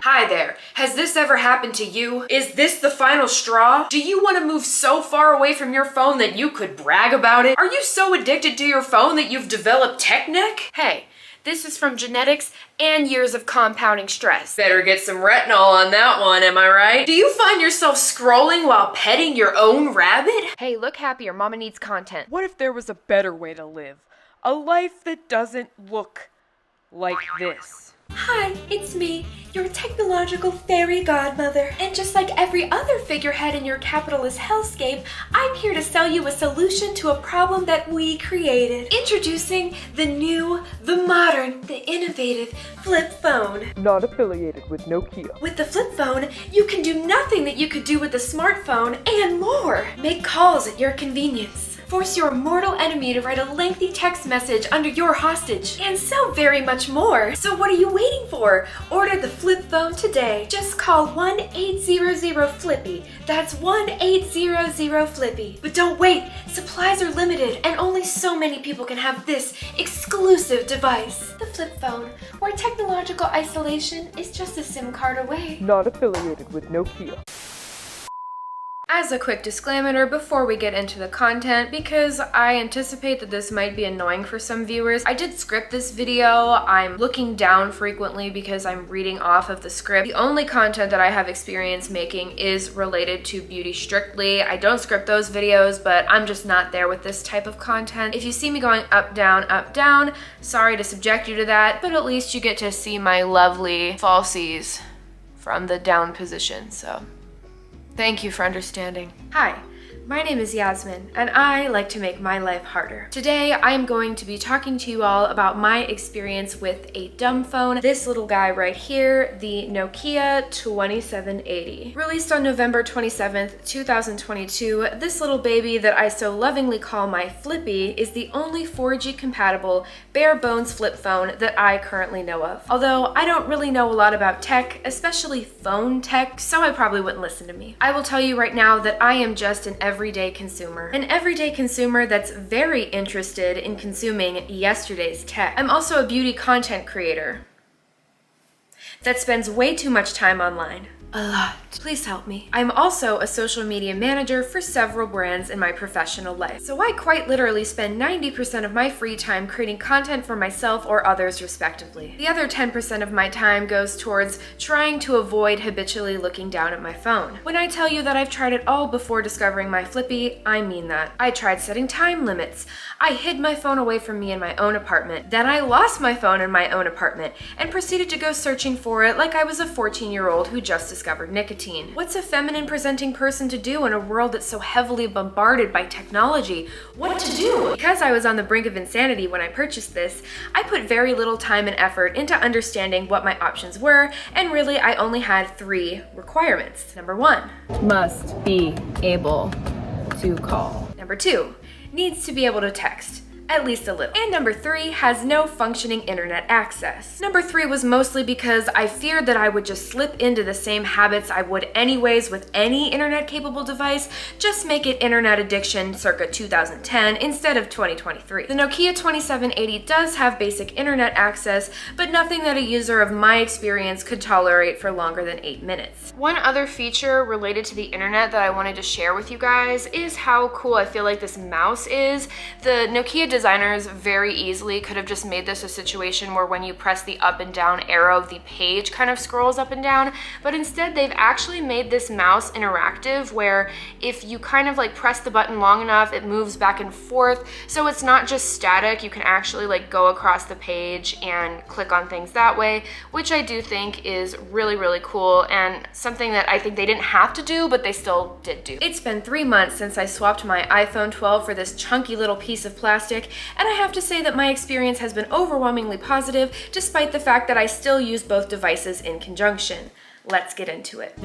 Hi there. Has this ever happened to you? Is this the final straw? Do you want to move so far away from your phone that you could brag about it? Are you so addicted to your phone that you've developed tech neck? Hey, this is from genetics and years of compounding stress. Better get some retinol on that one, am I right? Do you find yourself scrolling while petting your own rabbit? Hey, look happier. Mama needs content. What if there was a better way to live? A life that doesn't look like this. Hi, it's me, your technological fairy godmother. And just like every other figurehead in your capitalist hellscape, I'm here to sell you a solution to a problem that we created. Introducing the new, the modern, the innovative flip phone. Not affiliated with Nokia. With the flip phone, you can do nothing that you could do with a smartphone and more. Make calls at your convenience. Force your mortal enemy to write a lengthy text message under your hostage, and so very much more. So what are you waiting for? Order the flip phone today. Just call 1-800-FLIPPY. That's 1-800-FLIPPY. But don't wait, supplies are limited, and only so many people can have this exclusive device. The flip phone, where technological isolation is just a SIM card away. Not affiliated with Nokia. As a quick disclaimer before we get into the content, because I anticipate that this might be annoying for some viewers, I did script this video. I'm looking down frequently because I'm reading off of the script. The only content that I have experience making is related to beauty strictly. I don't script those videos, but I'm just not there with this type of content. If you see me going up, down, sorry to subject you to that, but at least you get to see my lovely falsies from the down position, so thank you for understanding. Hi, my name is Yasmin, and I like to make my life harder. Today, I'm going to be talking to you all about my experience with a dumb phone. This little guy right here, the Nokia 2780. Released on November 27th, 2022, this little baby that I so lovingly call my Flippy is the only 4G compatible, bare bones flip phone that I currently know of. Although I don't really know a lot about tech, especially phone tech, so I probably wouldn't listen to me. I will tell you right now that I am just an everyday consumer. An everyday consumer that's very interested in consuming yesterday's tech. I'm also a beauty content creator that spends way too much time online. A lot. Please help me. I'm also a social media manager for several brands in my professional life. So I quite literally spend 90% of my free time creating content for myself or others respectively. The other 10% of my time goes towards trying to avoid habitually looking down at my phone. When I tell you that I've tried it all before discovering my Flippy, I mean that. I tried setting time limits. I hid my phone away from me in my own apartment. Then I lost my phone in my own apartment and proceeded to go searching for it like I was a 14-year-old who just discovered nicotine. What's a feminine presenting person to do in a world that's so heavily bombarded by technology? What to do? Because I was on the brink of insanity when I purchased this, I put very little time and effort into understanding what my options were, and really I only had 3 requirements. Number 1, must be able to call. Number 2, needs to be able to text. At least a little. And number 3, has no functioning internet access. Number 3 was mostly because I feared that I would just slip into the same habits I would anyways with any internet capable device, just make it internet addiction circa 2010 instead of 2023. The Nokia 2780 does have basic internet access, but nothing that a user of my experience could tolerate for longer than 8 minutes. One other feature related to the internet that I wanted to share with you guys is how cool I feel like this mouse is. The Nokia designers very easily could have just made this a situation where when you press the up and down arrow, the page kind of scrolls up and down, but instead they've actually made this mouse interactive where if you kind of like press the button long enough, it moves back and forth. So it's not just static, you can actually like go across the page and click on things that way, which I do think is really, really cool and something that I think they didn't have to do, but they still did do. It's been 3 months since I swapped my iPhone 12 for this chunky little piece of plastic, and I have to say that my experience has been overwhelmingly positive despite the fact that I still use both devices in conjunction. Let's get into it.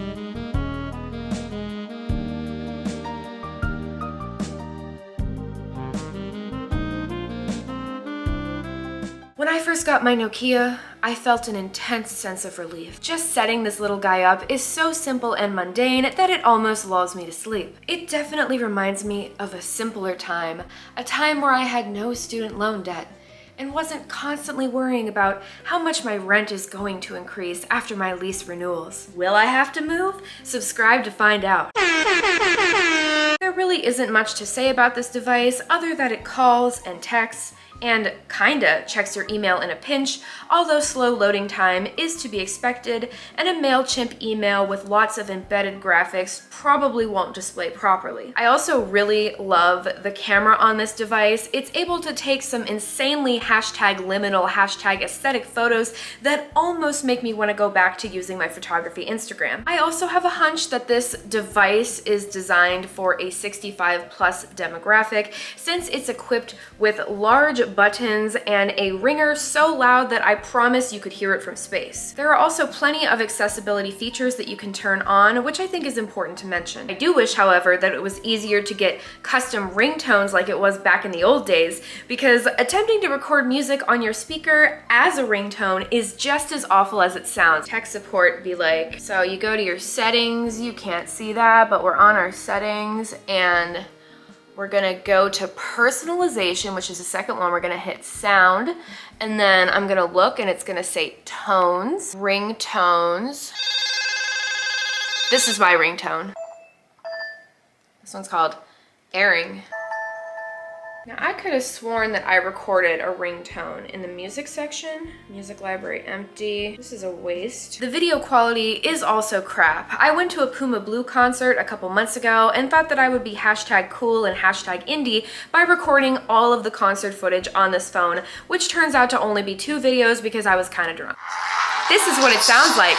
When I first got my Nokia, I felt an intense sense of relief. Just setting this little guy up is so simple and mundane that it almost lulls me to sleep. It definitely reminds me of a simpler time, a time where I had no student loan debt, and wasn't constantly worrying about how much my rent is going to increase after my lease renewals. Will I have to move? Subscribe to find out. There really isn't much to say about this device other than it calls and texts and kinda checks your email in a pinch, although slow loading time is to be expected, and a MailChimp email with lots of embedded graphics probably won't display properly. I also really love the camera on this device. It's able to take some insanely #liminal, #aesthetic photos that almost make me want to go back to using my photography Instagram. I also have a hunch that this device is designed for a 65+ demographic, since it's equipped with large buttons and a ringer so loud that I promise you could hear it from space. There are also plenty of accessibility features that you can turn on, which I think is important to mention. I do wish, however, that it was easier to get custom ringtones like it was back in the old days, because attempting to record music on your speaker as a ringtone is just as awful as it sounds. Tech support be like, so you go to your settings, you can't see that, but we're on our settings, and we're gonna go to personalization, which is the second one. We're gonna hit sound, and then I'm gonna look and it's gonna say tones, ringtones. This is my ringtone. This one's called airing. Now I could have sworn that I recorded a ringtone in the music section. Music library empty. This is a waste. The video quality is also crap. I went to a Puma Blue concert a couple months ago and thought that I would be #cool and #indie by recording all of the concert footage on this phone, which turns out to only be 2 videos because I was kind of drunk. This is what it sounds like.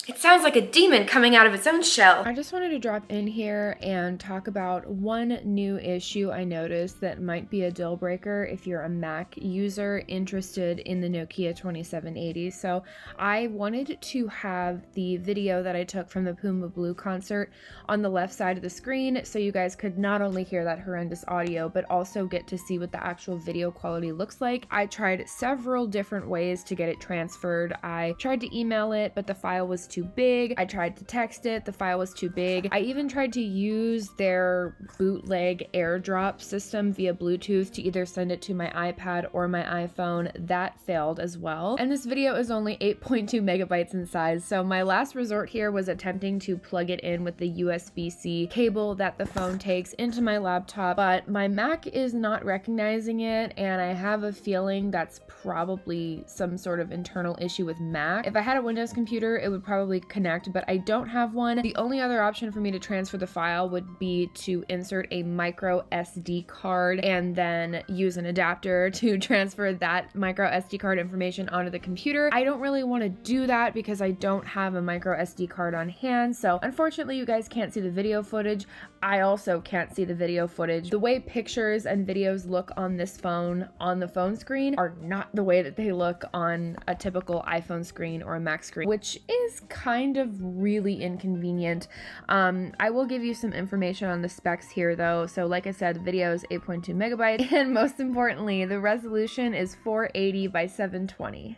It sounds like a demon coming out of its own shell. I just wanted to drop in here and talk about one new issue I noticed that might be a deal breaker if you're a Mac user interested in the Nokia 2780. So I wanted to have the video that I took from the Puma Blue concert on the left side of the screen so you guys could not only hear that horrendous audio, but also get to see what the actual video quality looks like. I tried several different ways to get it transferred. I tried to email it, but the file was too big. I tried to text it, the file was too big. I even tried to use their bootleg AirDrop system via Bluetooth to either send it to my iPad or my iPhone. That failed as well. And this video is only 8.2 megabytes in size, so my last resort here was attempting to plug it in with the USB-C cable that the phone takes into my laptop, but my Mac is not recognizing it, and I have a feeling that's probably some sort of internal issue with Mac. If I had a Windows computer, it would probably connect, but I don't have one. The only other option for me to transfer the file would be to insert a micro SD card and then use an adapter to transfer that micro SD card information onto the computer. I don't really want to do that because I don't have a micro SD card on hand, so unfortunately you guys can't see the video footage. I also can't see the video footage. The way pictures and videos look on this phone on the phone screen are not the way that they look on a typical iPhone screen or a Mac screen, which is kind of really inconvenient. I will give you some information on the specs here though. So like I said, the video is 8.2 megabytes, and most importantly, the resolution is 480 by 720.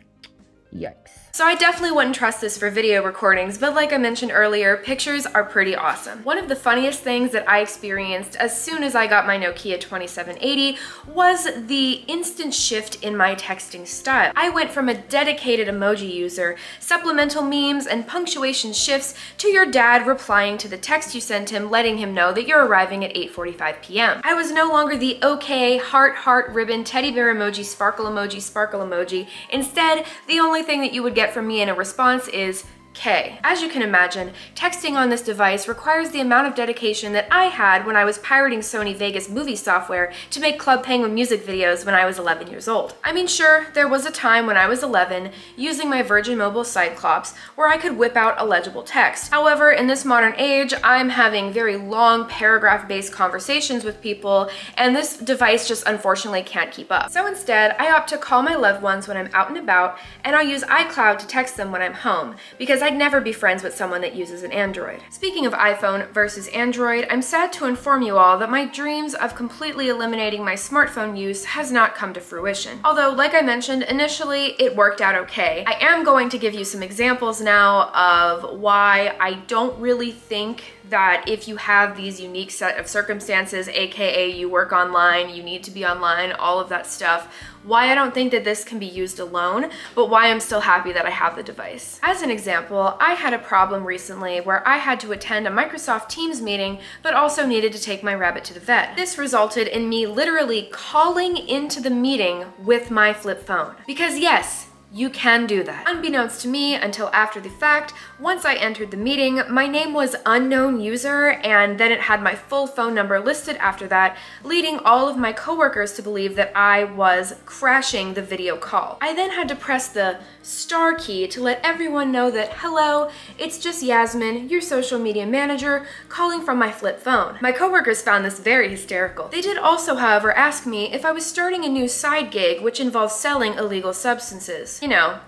Yikes. So I definitely wouldn't trust this for video recordings, but like I mentioned earlier, pictures are pretty awesome. One of the funniest things that I experienced as soon as I got my Nokia 2780 was the instant shift in my texting style. I went from a dedicated emoji user, supplemental memes, and punctuation shifts to your dad replying to the text you sent him letting him know that you're arriving at 8:45 p.m. I was no longer the okay, heart, ribbon, teddy bear emoji, sparkle emoji. Instead, the only thing that you would get from me in a response is K. As you can imagine, texting on this device requires the amount of dedication that I had when I was pirating Sony Vegas movie software to make Club Penguin music videos when I was 11 years old. I mean, sure, there was a time when I was 11 using my Virgin Mobile Cyclops where I could whip out illegible text. However, in this modern age, I'm having very long paragraph-based conversations with people, and this device just unfortunately can't keep up. So instead, I opt to call my loved ones when I'm out and about, and I'll use iCloud to text them when I'm home, because I'd never be friends with someone that uses an Android. Speaking of iPhone versus Android, I'm sad to inform you all that my dreams of completely eliminating my smartphone use has not come to fruition. Although, like I mentioned, initially it worked out okay. I am going to give you some examples now of why I don't really think that if you have these unique set of circumstances, aka you work online, you need to be online, all of that stuff, why I don't think that this can be used alone, but why I'm still happy that I have the device. As an example, I had a problem recently where I had to attend a Microsoft Teams meeting, but also needed to take my rabbit to the vet. This resulted in me literally calling into the meeting with my flip phone. Because yes, you can do that. Unbeknownst to me until after the fact, once I entered the meeting, my name was unknown user, and then it had my full phone number listed after that, leading all of my coworkers to believe that I was crashing the video call. I then had to press the star key to let everyone know that, hello, it's just Yasmin, your social media manager, calling from my flip phone. My coworkers found this very hysterical. They did also, however, ask me if I was starting a new side gig which involves selling illegal substances. You know,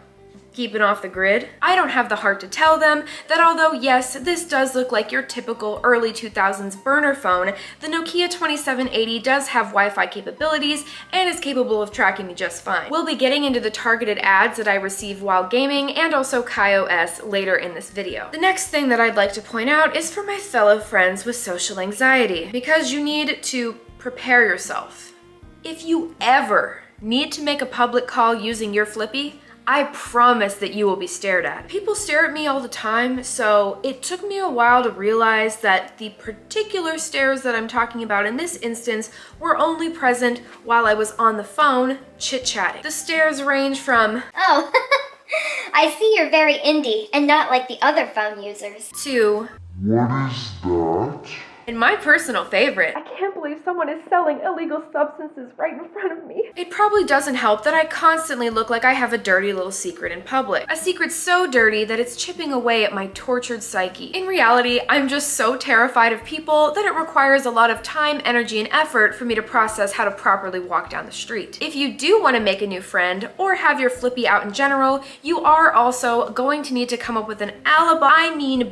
keeping off the grid. I don't have the heart to tell them that although yes, this does look like your typical early 2000s burner phone, the Nokia 2780 does have Wi-Fi capabilities and is capable of tracking me just fine. We'll be getting into the targeted ads that I receive while gaming and also kaios later in this video. The next thing that I'd like to point out is for my fellow friends with social anxiety, because you need to prepare yourself. If you ever need to make a public call using your flippy, I promise that you will be stared at. People stare at me all the time, so it took me a while to realize that the particular stares that I'm talking about in this instance were only present while I was on the phone chit-chatting. The stares range from, Oh, I see you're very indie and not like the other phone users. to, What is that? and my personal favorite, I can't believe someone is selling illegal substances right in front of me. It probably doesn't help that I constantly look like I have a dirty little secret in public. A secret so dirty that it's chipping away at my tortured psyche. In reality, I'm just so terrified of people that it requires a lot of time, energy, and effort for me to process how to properly walk down the street. If you do want to make a new friend or have your flippy out in general, you are also going to need to come up with an alibi,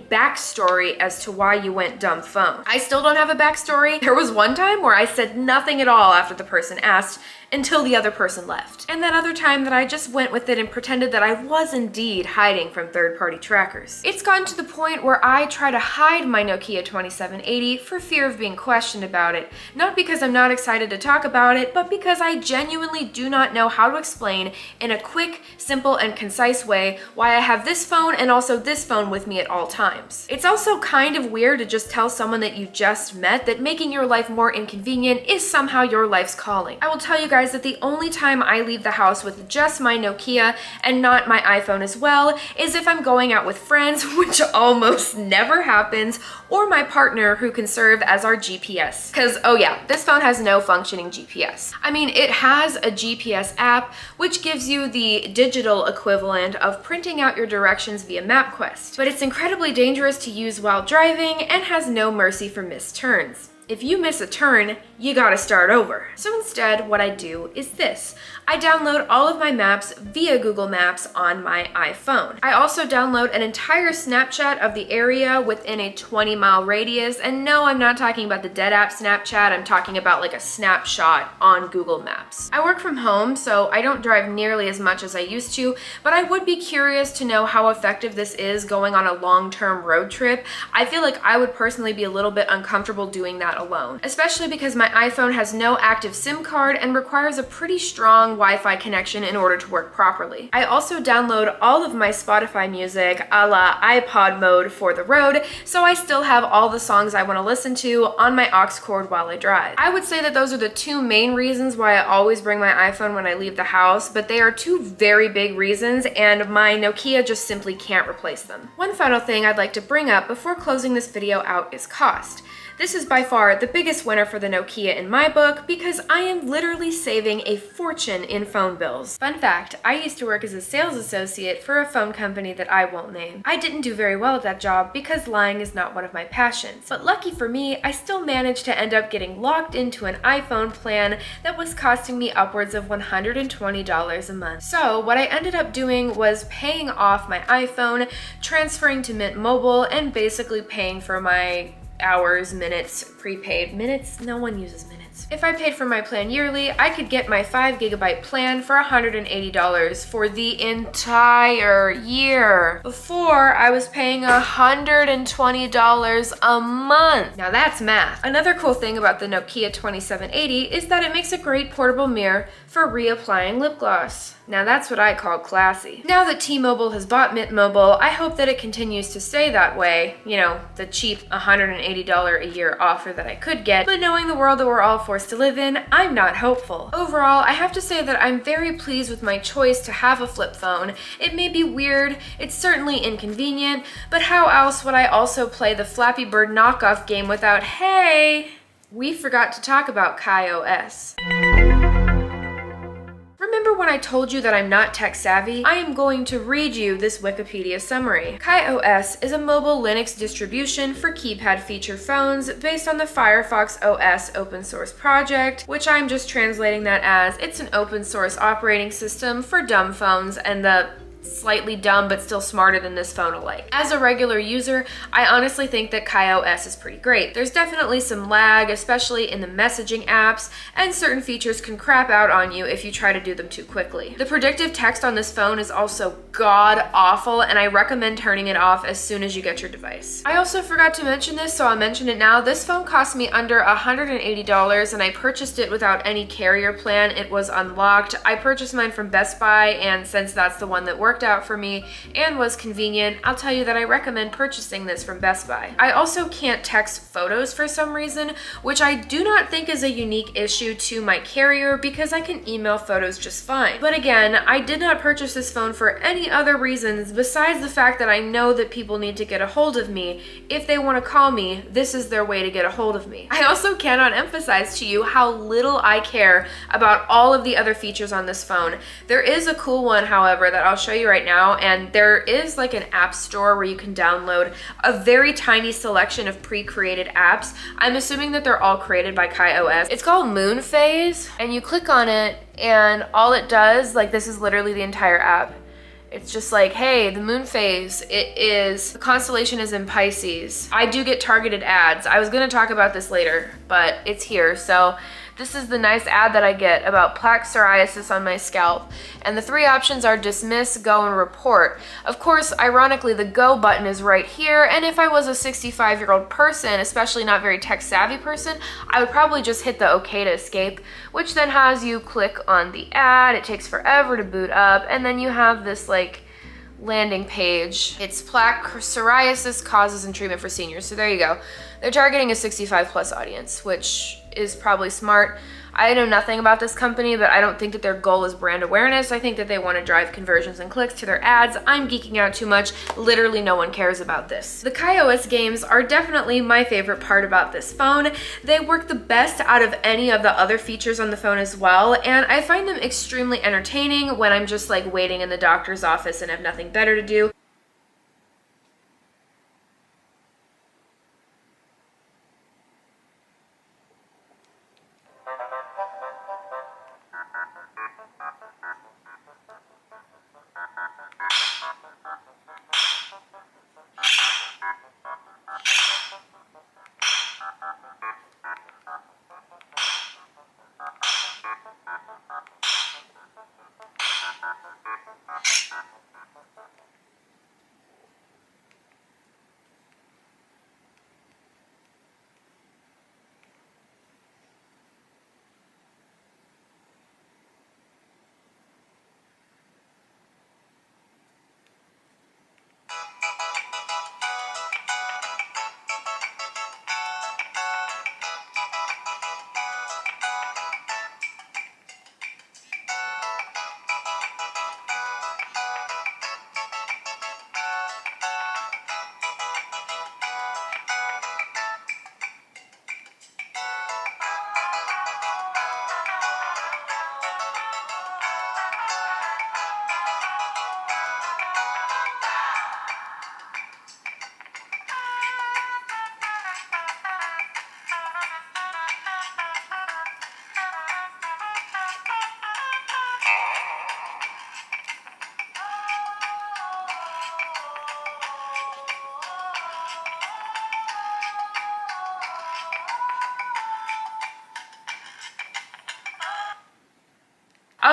backstory as to why you went dumb phone. I still don't have a backstory. There was one time where I said nothing at all after the person asked until the other person left. And that other time that I just went with it and pretended that I was indeed hiding from third-party trackers. It's gotten to the point where I try to hide my Nokia 2780 for fear of being questioned about it. Not because I'm not excited to talk about it, but because I genuinely do not know how to explain in a quick, simple, and concise way why I have this phone and also this phone with me at all times. It's also kind of weird to just tell someone that you just met that making your life more inconvenient is somehow your life's calling. I will tell you guys that the only time I leave the house with just my Nokia and not my iPhone as well is if I'm going out with friends, which almost never happens, or my partner who can serve as our GPS. Because, oh yeah, this phone has no functioning GPS. I mean, it has a GPS app, which gives you the digital equivalent of printing out your directions via MapQuest, but it's incredibly dangerous to use while driving and has no mercy for missed turns. If you miss a turn, you gotta start over. So instead, what I do is this. I download all of my maps via Google Maps on my iPhone. I also download an entire Snapchat of the area within a 20-mile radius, and no, I'm not talking about the dead app Snapchat, I'm talking about like a snapshot on Google Maps. I work from home, so I don't drive nearly as much as I used to, but I would be curious to know how effective this is going on a long-term road trip. I feel like I would personally be a little bit uncomfortable doing that alone, especially because my iPhone has no active SIM card and requires a pretty strong Wi-Fi connection in order to work properly. I also download all of my Spotify music a la iPod mode for the road, so I still have all the songs I want to listen to on my aux cord while I drive. I would say that those are the two main reasons why I always bring my iPhone when I leave the house, but they are two very big reasons, and my Nokia just simply can't replace them. One final thing I'd like to bring up before closing this video out is cost. This is by far the biggest winner for the Nokia in my book because I am literally saving a fortune in phone bills. Fun fact, I used to work as a sales associate for a phone company that I won't name. I didn't do very well at that job because lying is not one of my passions. But lucky for me, I still managed to end up getting locked into an iPhone plan that was costing me upwards of $120 a month. So what I ended up doing was paying off my iPhone, transferring to Mint Mobile, and basically paying for my hours, minutes, prepaid. Minutes? No one uses minutes. If I paid for my plan yearly, I could get my 5 GB plan for $180 for the entire year. Before, I was paying $120 a month. Now that's math. Another cool thing about the Nokia 2780 is that it makes a great portable mirror for reapplying lip gloss. Now that's what I call classy. Now that T-Mobile has bought Mint Mobile, I hope that it continues to stay that way. You know, the cheap $180 a year offer that I could get, but knowing the world that we're all forced to live in, I'm not hopeful. Overall, I have to say that I'm very pleased with my choice to have a flip phone. It may be weird, it's certainly inconvenient, but how else would I also play the Flappy Bird knockoff game without, hey, we forgot to talk about kaios. Remember when I told you that I'm not tech savvy? I am going to read you this Wikipedia summary. kaios is a mobile Linux distribution for keypad feature phones based on the Firefox OS open source project, which I'm just translating that as it's an open source operating system for dumb phones and the slightly dumb but still smarter than this phone alike. As a regular user, I honestly think that kaios is pretty great. There's definitely some lag, especially in the messaging apps, and certain features can crap out on you if you try to do them too quickly. The predictive text on this phone is also god awful, and I recommend turning it off as soon as you get your device. I also forgot to mention this, so I'll mention it now. This phone cost me under $180 and I purchased it without any carrier plan. It was unlocked. I purchased mine from Best Buy, and since that's the one that worked out for me and was convenient, I'll tell you that I recommend purchasing this from Best Buy. I also can't text photos for some reason, which I do not think is a unique issue to my carrier because I can email photos just fine. But again, I did not purchase this phone for any other reasons besides the fact that I know that people need to get a hold of me. If they want to call me, this is their way to get a hold of me. I also cannot emphasize to you how little I care about all of the other features on this phone. There is a cool one, however, that I'll show you right now, and there is like an app store where you can download a very tiny selection of pre-created apps. I'm assuming that they're all created by kaios. It's called Moon Phase, and you click on it and all it does, like this is literally the entire app. It's just like, hey, the moon phase, the constellation is in Pisces. I do get targeted ads. I was gonna talk about this later, but it's here. So this is the nice ad that I get about plaque psoriasis on my scalp. And the 3 options are dismiss, go, and report. Of course, ironically, the go button is right here. And if I was a 65-year-old person, especially not very tech savvy person, I would probably just hit the okay to escape, which then has you click on the ad. It takes forever to boot up. And then you have this like landing page. It's plaque psoriasis causes and treatment for seniors. So there you go. They're targeting a 65+ audience, which is probably smart. I know nothing about this company, but I don't think that their goal is brand awareness. I think that they want to drive conversions and clicks to their ads. I'm geeking out too much. Literally no one cares about this. The kaios games are definitely my favorite part about this phone. They work the best out of any of the other features on the phone as well, and I find them extremely entertaining when I'm just like waiting in the doctor's office and have nothing better to do.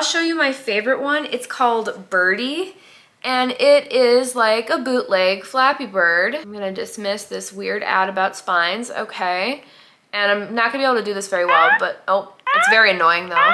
I'll show you my favorite one. It's called Birdie, and it is like a bootleg Flappy Bird. I'm gonna dismiss this weird ad about spines, okay. And I'm not gonna be able to do this very well, but oh, it's very annoying though.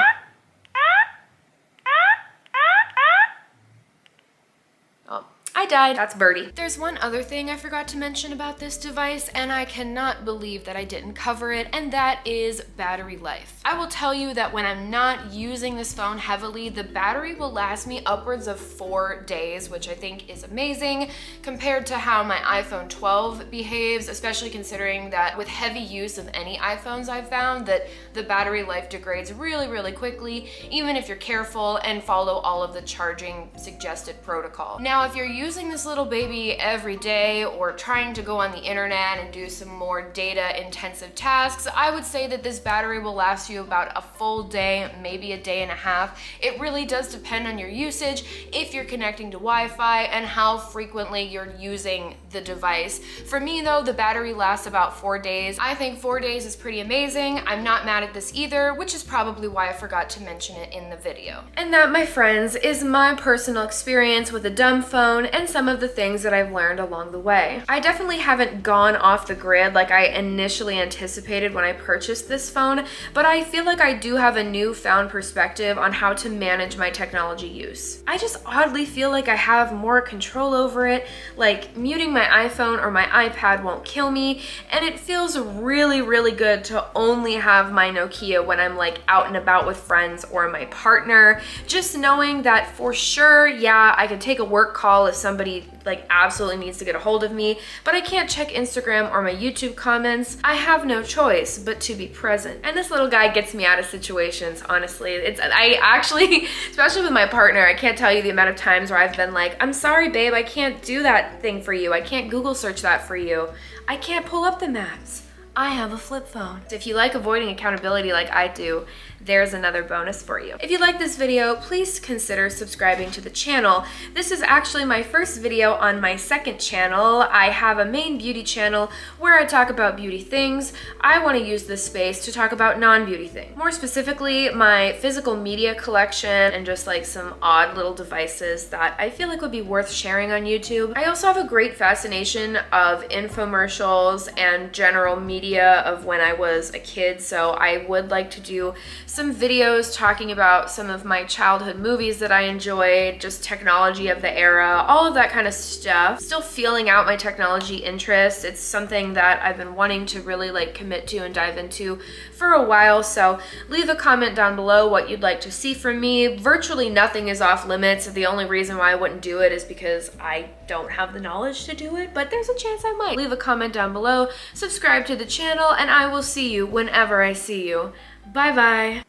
I died. That's Birdie. There's one other thing I forgot to mention about this device, and I cannot believe that I didn't cover it, and that is battery life. I will tell you that when I'm not using this phone heavily, the battery will last me upwards of 4 days, which I think is amazing compared to how my iPhone 12 behaves, especially considering that with heavy use of any iPhones, I've found that the battery life degrades really, really quickly, even if you're careful and follow all of the charging suggested protocol. Now, if you're using this little baby every day or trying to go on the internet and do some more data intensive tasks, I would say that this battery will last you about a full day, maybe a day and a half. It really does depend on your usage, if you're connecting to Wi-Fi, and how frequently you're using the device. For me though, the battery lasts about 4 days. I think 4 days is pretty amazing. I'm not mad at this either, which is probably why I forgot to mention it in the video. And that, my friends, is my personal experience with a dumb phone and some of the things that I've learned along the way. I definitely haven't gone off the grid like I initially anticipated when I purchased this phone, but I feel like I do have a newfound perspective on how to manage my technology use. I just oddly feel like I have more control over it, like muting my iPhone or my iPad won't kill me, and it feels really, really good to only have my Nokia when I'm like out and about with friends or my partner. Just knowing that for sure, yeah, I can take a work call if somebody like absolutely needs to get a hold of me, but I can't check Instagram or my YouTube comments. I have no choice but to be present. And this little guy gets me out of situations, honestly. I actually, especially with my partner, I can't tell you the amount of times where I've been like, I'm sorry, babe, I can't do that thing for you. I can't Google search that for you. I can't pull up the maps. I have a flip phone. If you like avoiding accountability like I do, there's another bonus for you. If you like this video, please consider subscribing to the channel. This is actually my first video on my second channel. I have a main beauty channel where I talk about beauty things. I want to use this space to talk about non-beauty things. More specifically, my physical media collection and just like some odd little devices that I feel like would be worth sharing on YouTube. I also have a great fascination of infomercials and general media of when I was a kid, so I would like to do some videos talking about some of my childhood movies that I enjoyed, just technology of the era, all of that kind of stuff. Still feeling out my technology interest. It's something that I've been wanting to really like commit to and dive into for a while, so leave a comment down below what you'd like to see from me. Virtually nothing is off limits. The only reason why I wouldn't do it is because I don't have the knowledge to do it, but there's a chance I might. Leave a comment down below, subscribe to the channel, and I will see you whenever I see you. Bye bye.